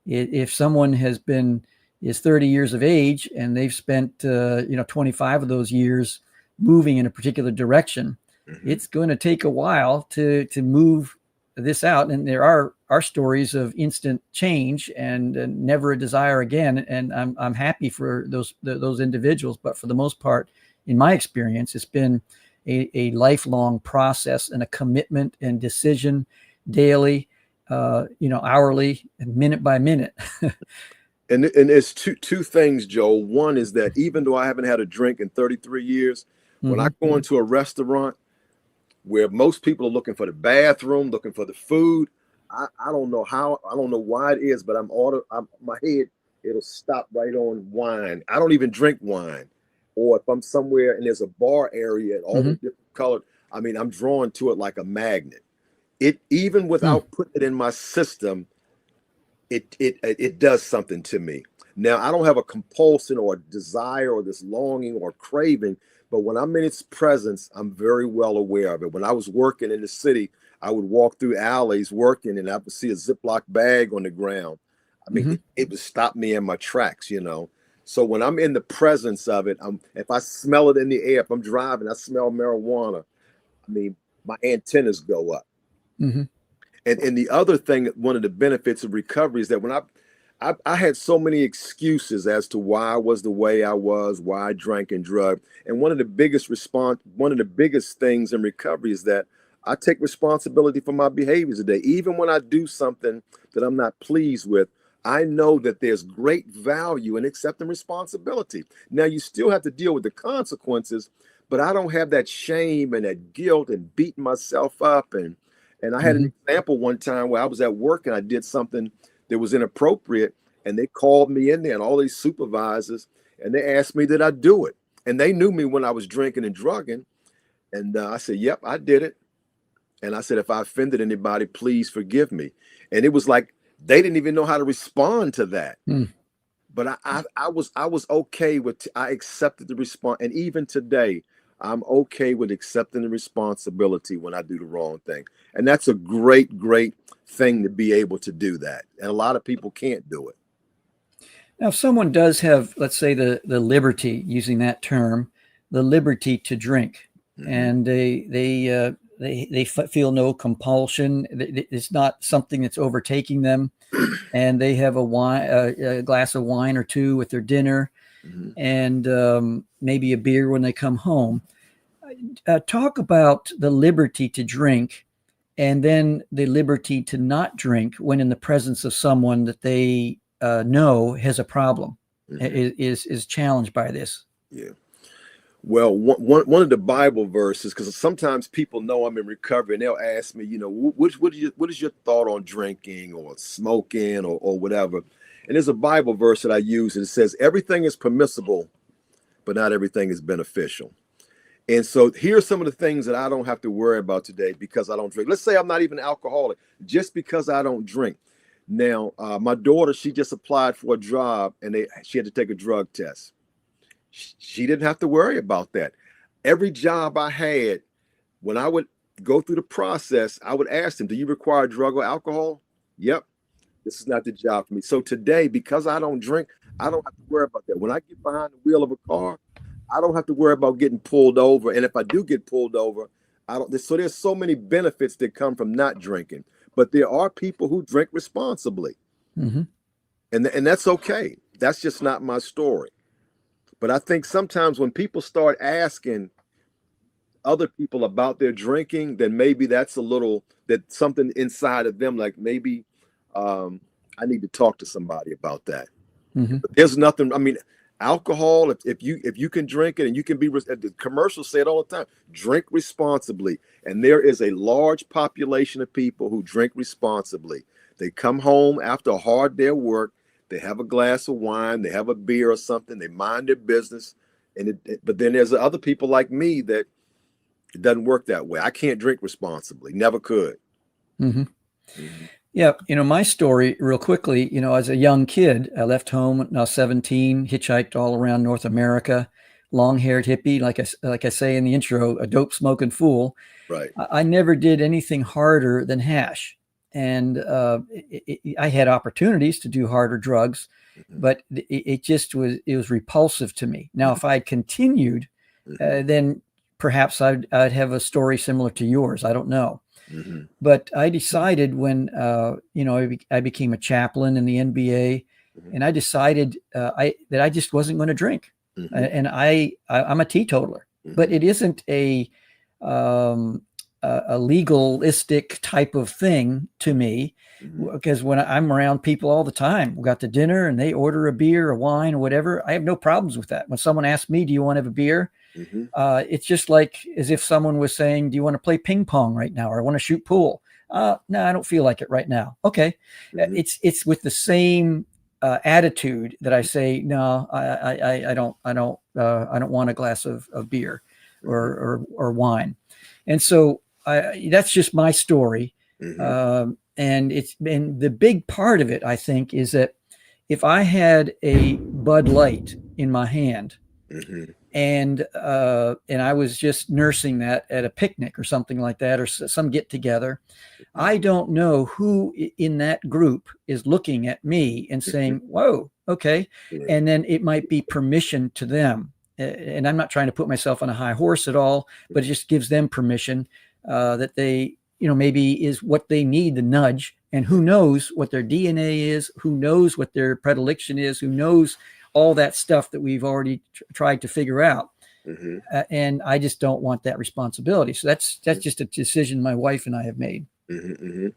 If someone is 30 years of age and they've spent 25 of those years moving in a particular direction, mm-hmm. it's going to take a while to move this out. And there are stories of instant change and never a desire again. And I'm happy for those individuals, but for the most part, in my experience, it's been a lifelong process and a commitment and decision daily. Hourly and minute by minute. and it's two things, Joel. One is that even though I haven't had a drink in 33 years, mm-hmm. when I go into a restaurant where most people are looking for the bathroom, looking for the food, I don't know why it is, but my head, it'll stop right on wine. I don't even drink wine. Or if I'm somewhere and there's a bar area and all mm-hmm. the different colors, I'm drawn to it like a magnet. It even without putting it in my system, it does something to me. Now, I don't have a compulsion or a desire or this longing or craving, but when I'm in its presence, I'm very well aware of it. When I was working in the city, I would walk through alleys working and I would see a Ziploc bag on the ground. Mm-hmm. It would stop me in my tracks, So when I'm in the presence of it, if I smell it in the air, if I'm driving, I smell marijuana, my antennas go up. Mm-hmm. And the other thing, one of the benefits of recovery is that when I had so many excuses as to why I was the way I was, why I drank and drug. And one of the biggest things in recovery is that I take responsibility for my behaviors today. Even when I do something that I'm not pleased with, I know that there's great value in accepting responsibility. Now, you still have to deal with the consequences, but I don't have that shame and that guilt and beating myself up. And I had an example one time where I was at work and I did something that was inappropriate, and they called me in there, and all these supervisors, and they asked me, did I do it? And they knew me when I was drinking and drugging. And I said, yep, I did it. And I said, if I offended anybody, please forgive me. And it was like they didn't even know how to respond to that. But I was okay with, I accepted the response. And even today, I'm okay with accepting the responsibility when I do the wrong thing. And that's a great, great thing to be able to do that. And a lot of people can't do it. Now, if someone does have, let's say, the liberty, using that term, the liberty to drink, and they feel no compulsion, it's not something that's overtaking them, and they have a glass of wine or two with their dinner, and maybe a beer when they come home. Talk about the liberty to drink, and then the liberty to not drink when in the presence of someone that they know has a problem, is challenged by this. Yeah. Well, one of the Bible verses, because sometimes people know I'm in recovery and they'll ask me, what is your thought on drinking or smoking or whatever? And there's a Bible verse that I use, and it says, everything is permissible, but not everything is beneficial. And so here's some of the things that I don't have to worry about today because I don't drink. Let's say I'm not even alcoholic, just because I don't drink. Now, my daughter, she just applied for a job, and she had to take a drug test. She didn't have to worry about that. Every job I had, when I would go through the process, I would ask them, do you require drug or alcohol? Yep. This is not the job for me. So today, because I don't drink, I don't have to worry about that. When I get behind the wheel of a car, I don't have to worry about getting pulled over. And if I do get pulled over, so there's so many benefits that come from not drinking. But there are people who drink responsibly. And that's okay. That's just not my story. But I think sometimes when people start asking other people about their drinking, then maybe that's something inside of them, like maybe I need to talk to somebody about that. But there's nothing, I mean, alcohol, if you can drink it, and you can be, the commercials say it all the time, drink responsibly. And there is a large population of people who drink responsibly. They come home after a hard day of work, they have a glass of wine, they have a beer or something, they mind their business. But then there's other people like me that it doesn't work that way. I can't drink responsibly, never could. Yeah, my story real quickly, as a young kid, I left home when I was 17, hitchhiked all around North America, long-haired hippie, like I say in the intro, a dope smoking fool. Right. I never did anything harder than hash. And I had opportunities to do harder drugs, but it was repulsive to me. Now, if I had continued, then perhaps I'd have a story similar to yours. I don't know. But I decided when, I became a chaplain in the NBA, and I decided that I just wasn't going to drink. And I'm a teetotaler, but it isn't a legalistic type of thing to me, because when I'm around people all the time, we got to dinner and they order a beer, a wine, or whatever, I have no problems with that. When someone asks me, do you want to have a beer? It's just like as if someone was saying, do you want to play ping pong right now? Or I want to shoot pool. No, I don't feel like it right now. Okay. It's with the same attitude that I say, no, I don't want a glass of beer or wine. And so that's just my story. And the big part of it, I think, is that if I had a Bud Light in my hand, and I was just nursing that at a picnic or something like that, or some get together, I don't know who in that group is looking at me and saying, whoa, okay. And then it might be permission to them. And I'm not trying to put myself on a high horse at all, but it just gives them permission that they, maybe is what they need, the nudge. And who knows what their DNA is, who knows what their predilection is, who knows all that stuff that we've already tried to figure out. And I just don't want that responsibility. So that's just a decision my wife and I have made. And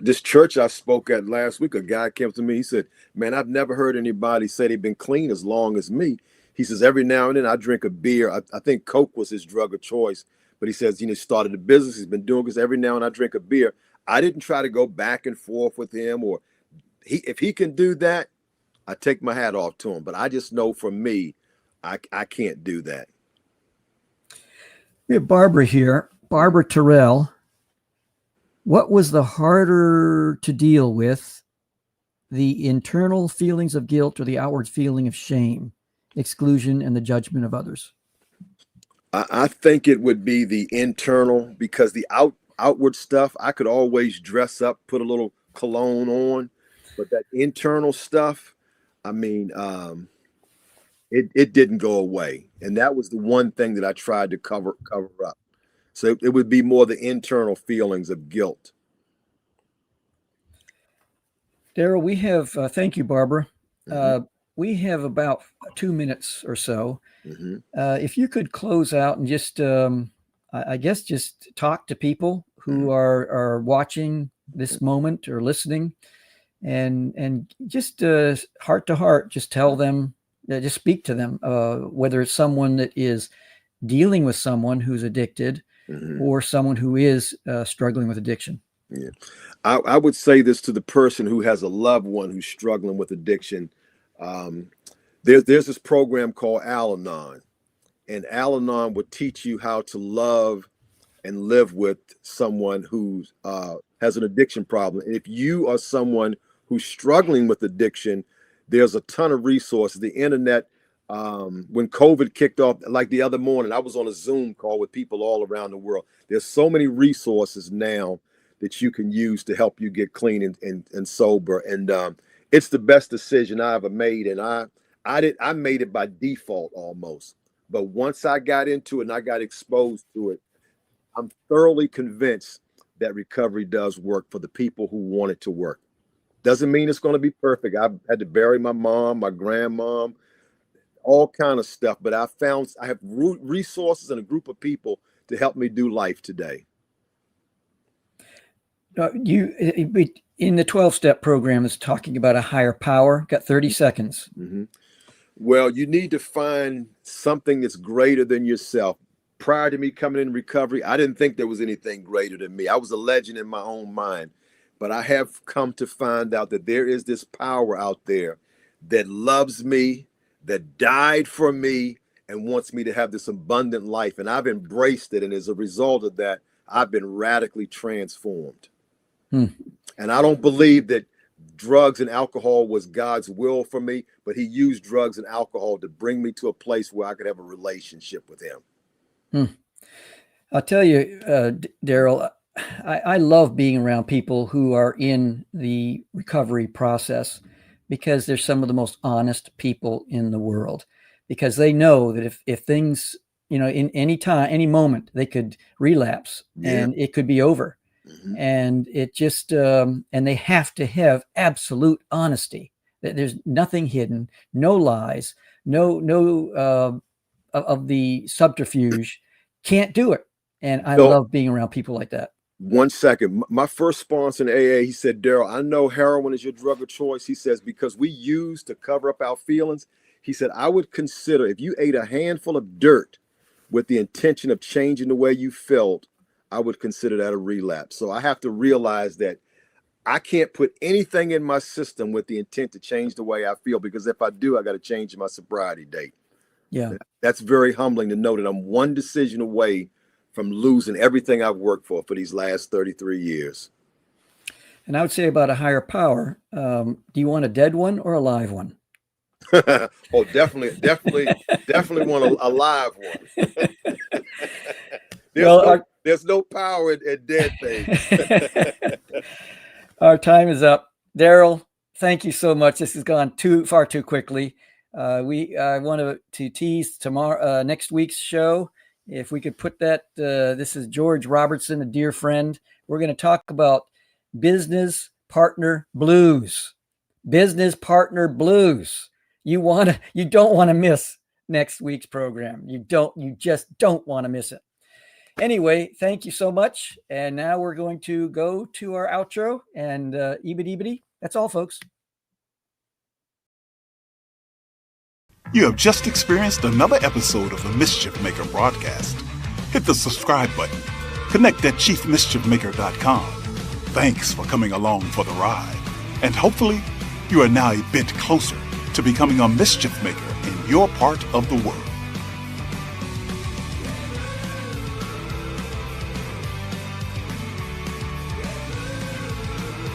this church I spoke at last week, a guy came to me. He said, "Man, I've never heard anybody say they've been clean as long as me." He says, "Every now and then I drink a beer. I think Coke was his drug of choice, but he says, he started a business. He's been doing this every now and then I drink a beer. I didn't try to go back and forth with him, or if he can do that, I take my hat off to him. But I just know for me, I can't do that." We have Barbara here, Barbara Terrell. What was the harder to deal with, the internal feelings of guilt or the outward feeling of shame, exclusion, and the judgment of others? I think it would be the internal, because the outward stuff, I could always dress up, put a little cologne on, but that internal stuff, I mean, it didn't go away. And that was the one thing that I tried to cover up. So it would be more the internal feelings of guilt. Darryl, we have, thank you, Barbara. We have about 2 minutes or so. If you could close out and just, I guess, just talk to people who are watching this moment or listening, and just heart to heart, just tell them, just speak to them, whether it's someone that is dealing with someone who's addicted or someone who is struggling with addiction. Yeah, I would say this to the person who has a loved one who's struggling with addiction. There's this program called Al-Anon, and Al-Anon would teach you how to love and live with someone who has an addiction problem. And if you are someone who's struggling with addiction, there's a ton of resources. The internet, when COVID kicked off, like the other morning, I was on a Zoom call with people all around the world. There's so many resources now that you can use to help you get clean and sober. And it's the best decision I ever made. And I made it by default almost. But once I got into it and I got exposed to it, I'm thoroughly convinced that recovery does work for the people who want it to work. Doesn't mean it's going to be perfect. I've had to bury my mom, my grandmom, all kind of stuff. But I have resources and a group of people to help me do life today. You in the 12-step program is talking about a higher power. Got 30 seconds. Well, you need to find something that's greater than yourself. Prior to me coming in recovery, I didn't think there was anything greater than me. I was a legend in my own mind. But I have come to find out that there is this power out there that loves me, that died for me, and wants me to have this abundant life. And I've embraced it. And as a result of that, I've been radically transformed. And I don't believe that drugs and alcohol was God's will for me, but he used drugs and alcohol to bring me to a place where I could have a relationship with him. I'll tell you, Darryl, I love being around people who are in the recovery process, because they're some of the most honest people in the world, because they know that if things, in any time, any moment, they could relapse and it could be over. And it just, and they have to have absolute honesty. There's nothing hidden, no lies, no of the subterfuge. Can't do it. And I love being around people like that. 1 second. My first sponsor in AA, he said, "Darryl, I know heroin is your drug of choice." He says, "Because we use to cover up our feelings." He said, "I would consider if you ate a handful of dirt with the intention of changing the way you felt, I would consider that a relapse." So I have to realize that I can't put anything in my system with the intent to change the way I feel, because if I do, I got to change my sobriety date. Yeah. That's very humbling to know that I'm one decision away from losing everything I've worked for these last 33 years. And I would say about a higher power, do you want a dead one or a live one? Oh, definitely want a live one. There's no power in dead things. Our time is up. Darryl, thank you so much. This has gone far too quickly. I want to tease tomorrow, next week's show. If we could put that, this is George Robertson, a dear friend. We're going to talk about business partner blues. Business partner blues. You don't want to miss next week's program. You just don't want to miss it. Anyway, thank you so much. And now we're going to go to our outro and ebity. That's all, folks. You have just experienced another episode of the Mischief Maker broadcast. Hit the subscribe button. Connect at chiefmischiefmaker.com. Thanks for coming along for the ride. And hopefully, you are now a bit closer to becoming a mischief maker in your part of the world.